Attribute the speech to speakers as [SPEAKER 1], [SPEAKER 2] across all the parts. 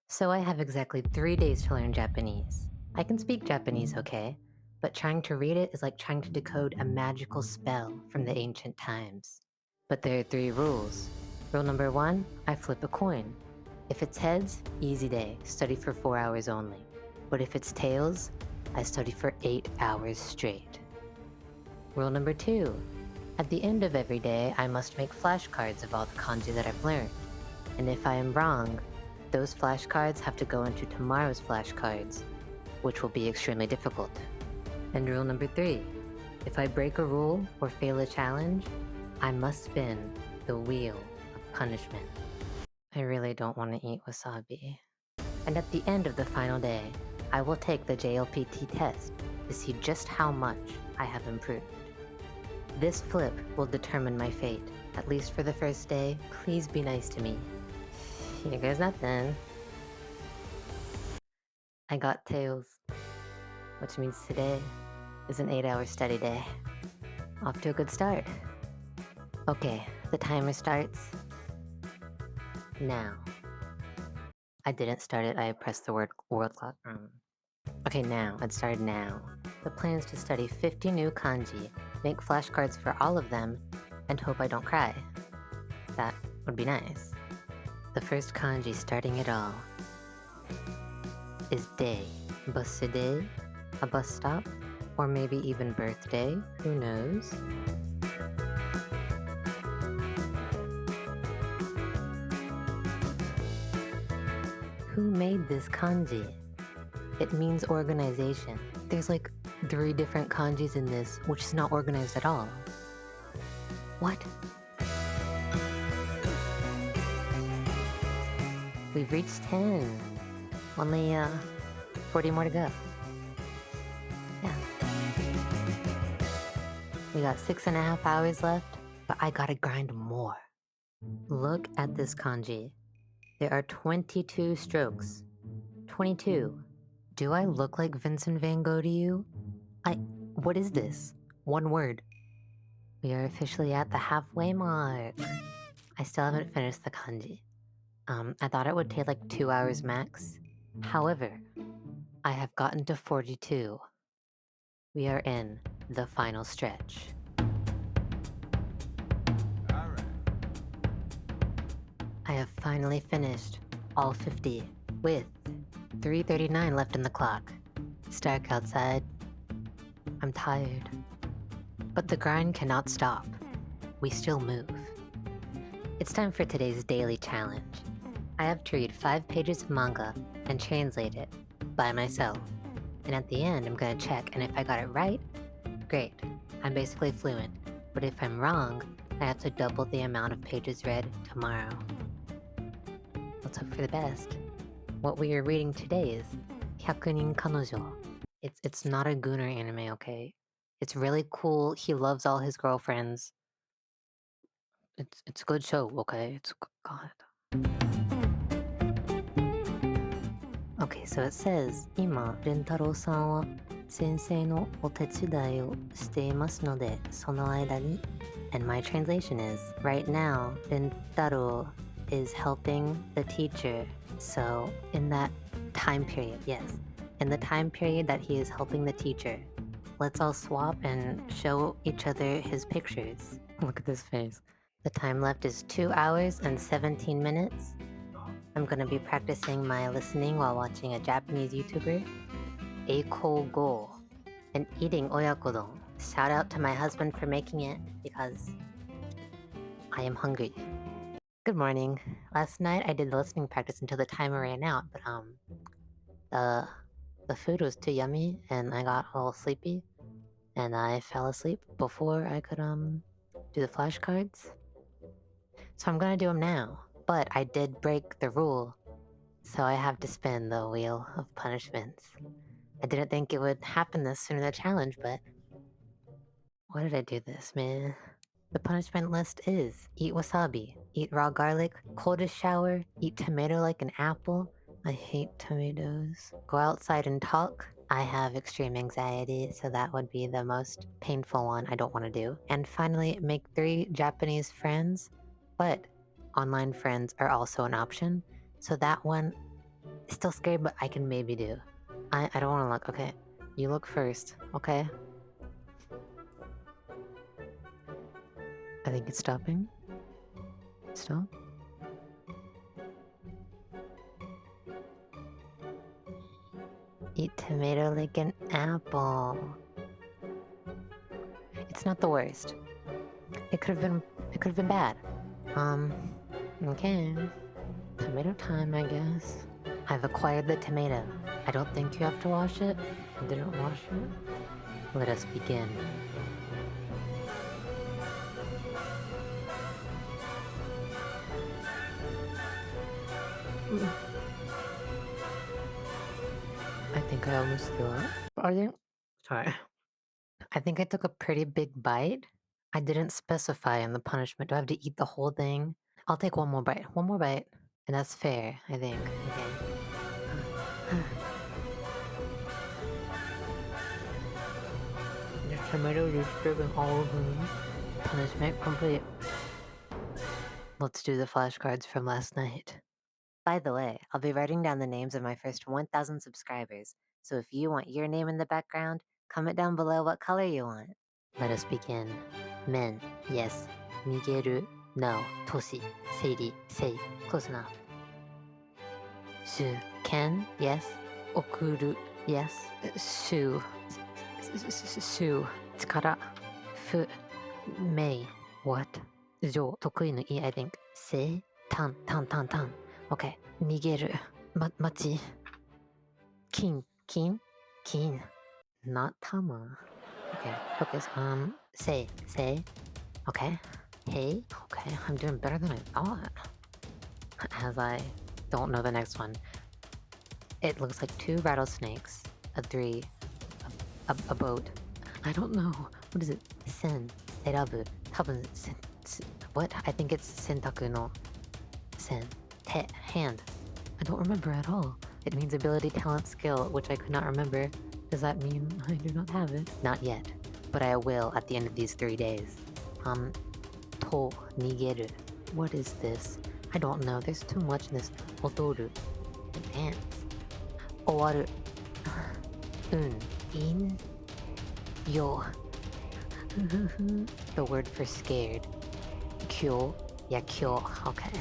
[SPEAKER 1] So I have exactly 3 days to learn Japanese. I can speak Japanese okay, but trying to read it is like trying to decode a magical spell from the ancient times. But there are 3 rules. Rule number 1, I flip a coin. If it's heads, easy day, study for 4 hours only. But if it's tails, I study for 8 hours straight. Rule number 2, at the end of every day, I must make flashcards of all the kanji that I've learned. And if I am wrong, those flashcards have to go into tomorrow's flashcards, which will be extremely difficult. And rule number 3, if I break a rule or fail a challenge, I must spin the wheel of punishment. I really don't want to eat wasabi. And at the end of the final day, I will take the JLPT test to see just how much I have improved. This flip will determine my fate. At least for the first day, please be nice to me. Here goes nothing. I got tails, which means today is an 8-hour study day. Off to a good start. Okay, the timer starts now. I didn't start it, I pressed the word world clock. Okay, now, it started now. The plan is to study 50 new kanji, make flashcards for all of them, and hope I don't cry. That would be nice. The first kanji starting it all is day. Bus day, a bus stop, or maybe even birthday, who knows? Who made this kanji? It means organization. There's like 3 different kanjis in this, which is not organized at all. What? We've reached 10. Only 40 more to go. Yeah. We got 6.5 hours left, but I gotta grind more. Look at this kanji. There are 22 strokes. 22. Do I look like Vincent van Gogh to you? What is this? One word. We are officially at the halfway mark. I still haven't finished the kanji. I thought it would take like 2 hours max. However, I have gotten to 42. We are in the final stretch. I have finally finished all 50 with 3:39 left in the clock. It's dark outside. I'm tired. But the grind cannot stop. We still move. It's time for today's daily challenge. I have to read 5 pages of manga and translate it by myself. And at the end, I'm gonna check, and if I got it right, great. I'm basically fluent. But if I'm wrong, I have to double the amount of pages read tomorrow. Let's hope for the best. What we are reading today is Hyakunin Kanojo. It's not a Gunner anime, okay? It's really cool. He loves all his girlfriends. It's a good show, okay? God. Okay, so it says 今、レンタロウさんは先生のお手伝いをしていますので、その間に And my translation is, right now, Rentaro is helping the teacher. So, in that time period, yes, in the time period that he is helping the teacher, let's all swap and show each other his pictures. Look at this face. The time left is 2 hours and 17 minutes. I'm gonna be practicing my listening while watching a Japanese YouTuber, Eiko Go, and eating oyakodon. Shout out to my husband for making it because I am hungry. Good morning. Last night I did the listening practice until the timer ran out, but the food was too yummy and I got a little sleepy and I fell asleep before I could do the flashcards. So I'm gonna do them now, but I did break the rule, so I have to spin the wheel of punishments. I didn't think it would happen this soon in the challenge, but why did I do this, man? The punishment list is eat wasabi, eat raw garlic, coldest shower, eat tomato like an apple. I hate tomatoes. Go outside and talk. I have extreme anxiety, so that would be the most painful one I don't want to do. And finally, make 3 Japanese friends, but online friends are also an option. So that one, still scary, but I can maybe do. I don't want to look. Okay, you look first. Okay. I think it's stopping. Stop. Eat tomato like an apple. It's not the worst. It could have been bad. Okay. Tomato time, I guess. I've acquired the tomato. I don't think you have to wash it. I didn't wash it. Let us begin. I think I almost threw up. Sorry. I think I took a pretty big bite. I didn't specify in the punishment. Do I have to eat the whole thing? I'll take one more bite. One more bite. And that's fair, I think. Okay. The tomato is dripping all over me. Punishment complete. Let's do the flashcards from last night. By the way, I'll be writing down the names of my first 1,000 subscribers, so if you want your name in the background, comment down below what color you want. Let us begin. Men, yes. Nigeru, no. Toshi, seiri, sei. Close enough. Shu, can, yes. Okuru, yes. Shu, shu. Tsukara, fu, mei, what? Jo, tokui no I think. Sei, tan. Okay. Nigeru, machi. Kin. Not tama. Okay, focus. Say. Okay. Hey. Okay, I'm doing better than I thought. As I don't know the next one. It looks like 2 rattlesnakes, a 3, a boat. I don't know. What is it? Sen, serabu, tabun, what? I think it's sentaku no sen. Hand. I don't remember at all. It means ability, talent, skill, which I could not remember. Does that mean I do not have it? Not yet, but I will at the end of these 3 days. To, nigeru. What is this? I don't know. There's too much in this. Odoru. Dance. Owaru. In. Yo. The word for scared. Kyo. Yeah, kyo. Okay.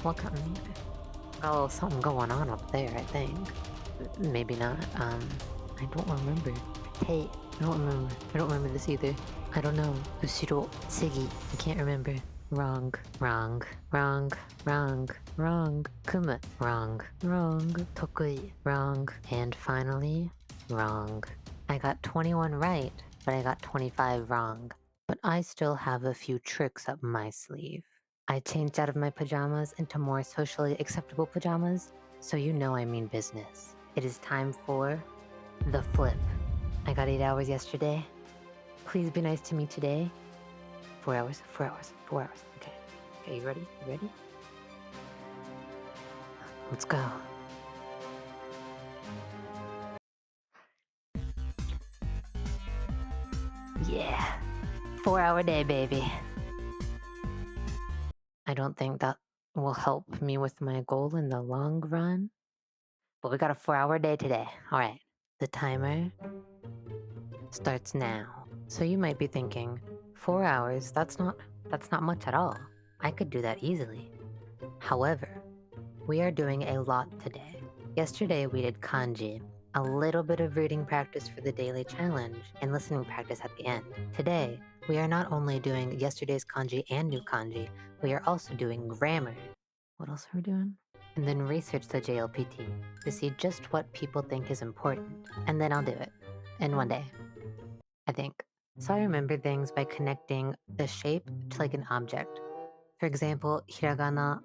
[SPEAKER 1] What got me? Got a little something going on up there, I think. Maybe not. I don't remember. Hey, I don't remember this either. I don't know. Ushiro, Sigi, I can't remember. Wrong. Kuma, wrong. Tokui, wrong. And finally, wrong. I got 21 right, but I got 25 wrong. But I still have a few tricks up my sleeve. I changed out of my pajamas into more socially acceptable pajamas, so you know I mean business. It is time for the flip. I got 8 hours yesterday. Please be nice to me today. 4 hours. Okay, you ready? Let's go. Yeah. 4-hour day, baby. I don't think that will help me with my goal in the long run. But we got a 4-hour day today. All right. The timer starts now. So you might be thinking, 4 hours, that's not much at all. I could do that easily. However, we are doing a lot today. Yesterday we did kanji, a little bit of reading practice for the daily challenge, and listening practice at the end. Today, we are not only doing yesterday's kanji and new kanji, we are also doing grammar. What else are we doing? And then research the JLPT to see just what people think is important. And then I'll do it in one day, I think. So I remember things by connecting the shape to like an object. For example, hiragana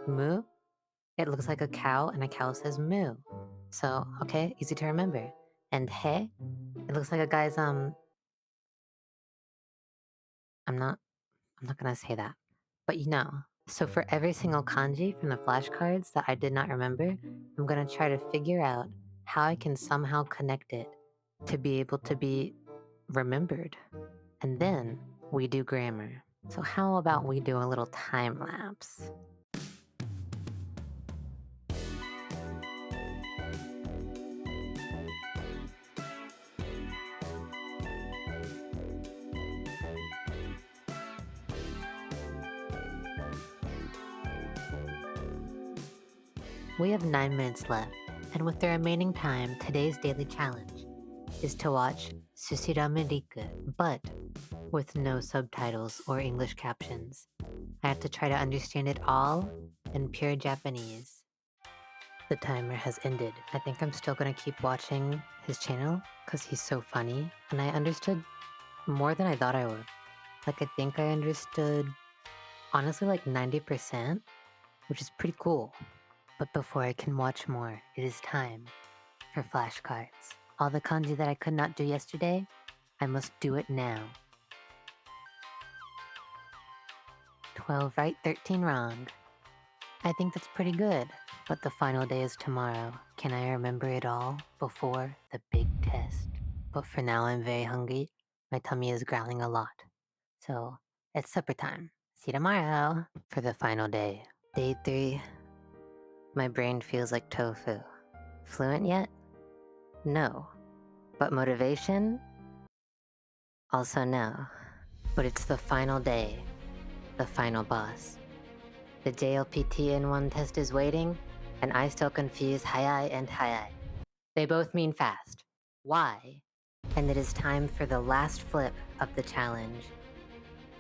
[SPEAKER 1] mu, it looks like a cow and a cow says moo. So, okay, easy to remember. And he, it looks like a guy's I'm not gonna say that. But you know. So for every single kanji from the flashcards that I did not remember, I'm gonna try to figure out how I can somehow connect it to be able to be remembered. And then we do grammar. So how about we do a little time lapse? We have 9 minutes left, and with the remaining time, today's daily challenge is to watch Sushirame-riku, but with no subtitles or English captions. I have to try to understand it all in pure Japanese. The timer has ended. I think I'm still gonna keep watching his channel because he's so funny, and I understood more than I thought I would. Like, I think I understood, honestly, like 90%, which is pretty cool. But before I can watch more, it is time for flashcards. All the kanji that I could not do yesterday, I must do it now. 12 right, 13 wrong. I think that's pretty good, but the final day is tomorrow. Can I remember it all before the big test? But for now, I'm very hungry. My tummy is growling a lot. So, it's supper time. See you tomorrow for the final day. Day 3. My brain feels like tofu. Fluent yet? No. But motivation? Also no. But it's the final day. The final boss. The JLPT N1 test is waiting, and I still confuse hayai and hayai. They both mean fast. Why? And it is time for the last flip of the challenge.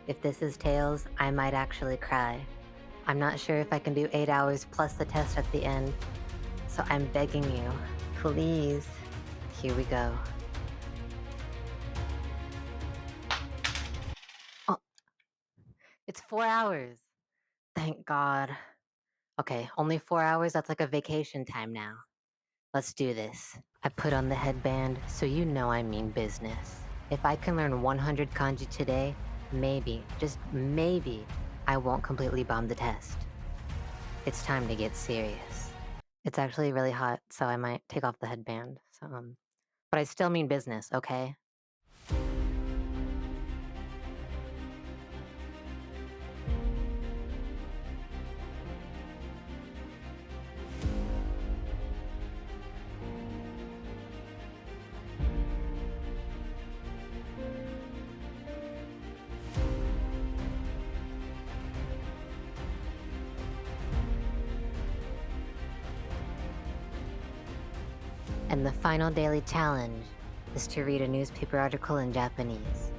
[SPEAKER 1] If this is tails, I might actually cry. I'm not sure if I can do 8 hours plus the test at the end, so I'm begging you, please. Here we go. Oh, it's 4 hours. Thank God. Okay, only 4 hours, that's like a vacation time now. Let's do this. I put on the headband, so you know I mean business. If I can learn 100 kanji today, maybe, just maybe, I won't completely bomb the test. It's time to get serious. It's actually really hot, so I might take off the headband. But I still mean business, okay? And the final daily challenge is to read a newspaper article in Japanese.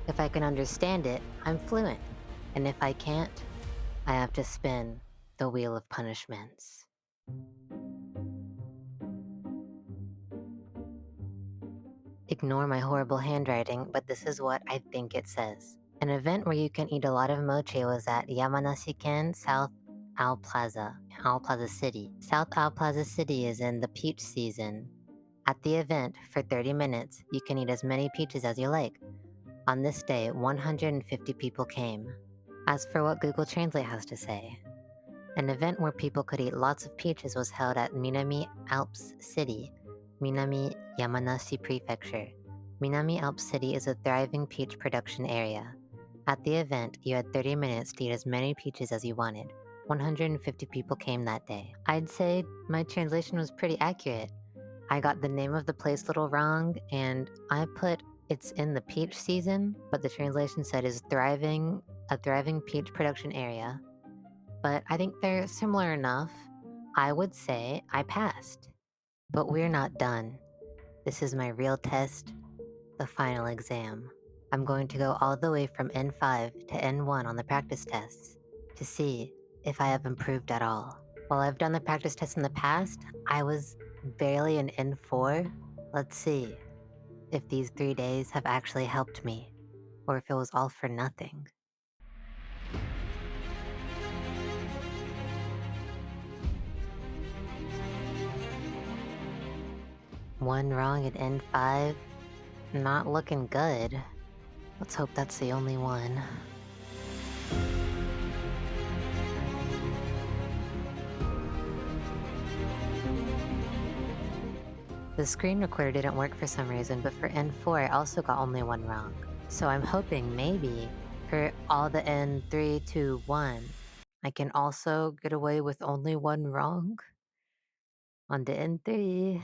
[SPEAKER 1] If I can understand it, I'm fluent. And if I can't, I have to spin the wheel of punishments. Ignore my horrible handwriting, but this is what I think it says. An event where you can eat a lot of mochi was at Yamanashi-ken, South Ao Plaza City. South Ao Plaza City is in the peach season. At the event, for 30 minutes, you can eat as many peaches as you like. On this day, 150 people came. As for what Google Translate has to say, an event where people could eat lots of peaches was held at Minami Alps City, Minami Yamanashi Prefecture. Minami Alps City is a thriving peach production area. At the event, you had 30 minutes to eat as many peaches as you wanted. 150 people came that day. I'd say my translation was pretty accurate. I got the name of the place a little wrong, and I put it's in the peach season, but the translation said is a thriving peach production area. But I think they're similar enough. I would say I passed. But we're not done. This is my real test, the final exam. I'm going to go all the way from N5 to N1 on the practice tests to see if I have improved at all. While I've done the practice tests in the past, I was barely an N4. Let's see if these 3 days have actually helped me, or if it was all for nothing. One wrong at N5, not looking good. Let's hope that's the only one. The screen recorder didn't work for some reason, but for N4 I also got only one wrong. So I'm hoping maybe for all the N3, 2, 1, I can also get away with only one wrong. On to N3.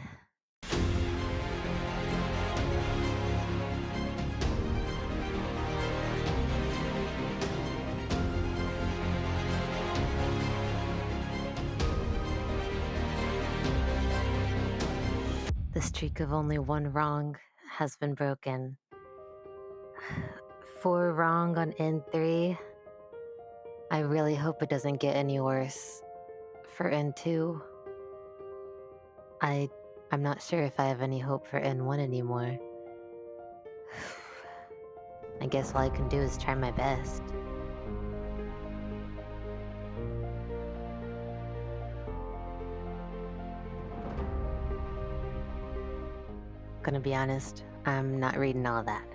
[SPEAKER 1] The streak of only one wrong has been broken. 4 wrong on N3. I really hope it doesn't get any worse for N2. I'm not sure if I have any hope for N1 anymore. I guess all I can do is try my best. Gonna be honest, I'm not reading all that.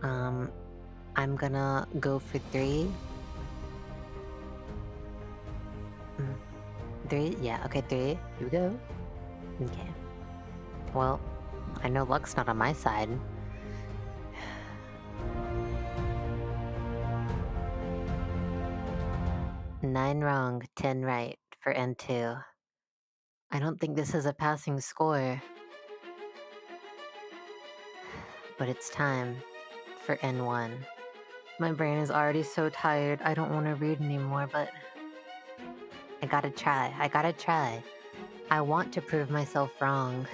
[SPEAKER 1] I'm gonna go for 3. 3? Yeah, okay, 3. Here we go. Okay. Well, I know luck's not on my side. Nine wrong, 10 right for N2. I don't think this is a passing score. But it's time for N1. My brain is already so tired, I don't want to read anymore, but I gotta try. I want to prove myself wrong.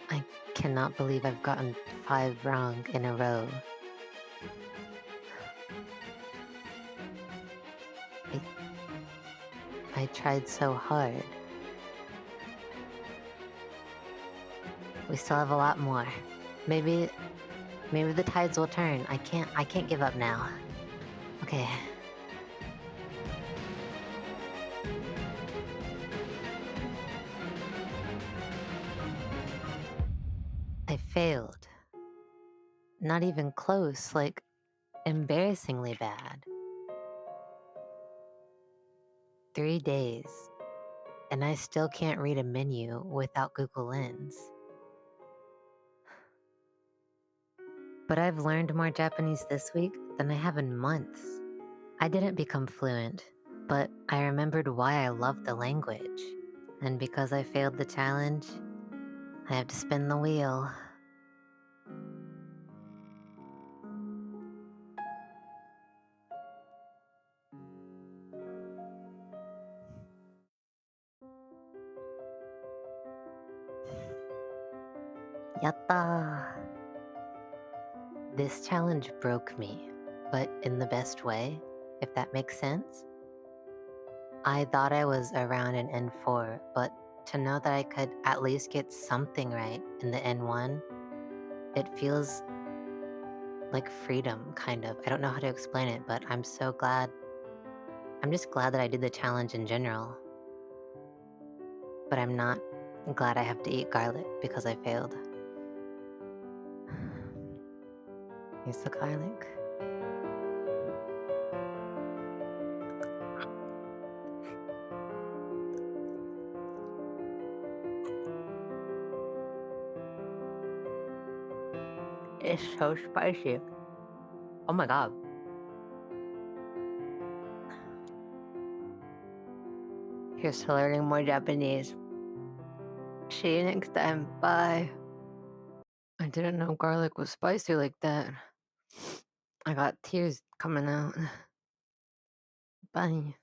[SPEAKER 1] I cannot believe I've gotten 5 wrong in a row. I tried so hard. We still have a lot more. Maybe the tides will turn. I can't give up now. Okay. I failed. Not even close, like embarrassingly bad. 3 days, and I still can't read a menu without Google Lens. But I've learned more Japanese this week than I have in months. I didn't become fluent, but I remembered why I loved the language. And because I failed the challenge, I have to spin the wheel. Yatta! This challenge broke me, but in the best way, if that makes sense. I thought I was around an N4, but to know that I could at least get something right in the N1, it feels like freedom, kind of. I don't know how to explain it, but I'm so glad. I'm just glad that I did the challenge in general. But I'm not glad I have to eat garlic because I failed. Here's the garlic. It's so spicy. Oh my god. Here's to learning more Japanese. See you next time. Bye. I didn't know garlic was spicy like that. I got tears coming out. Bye.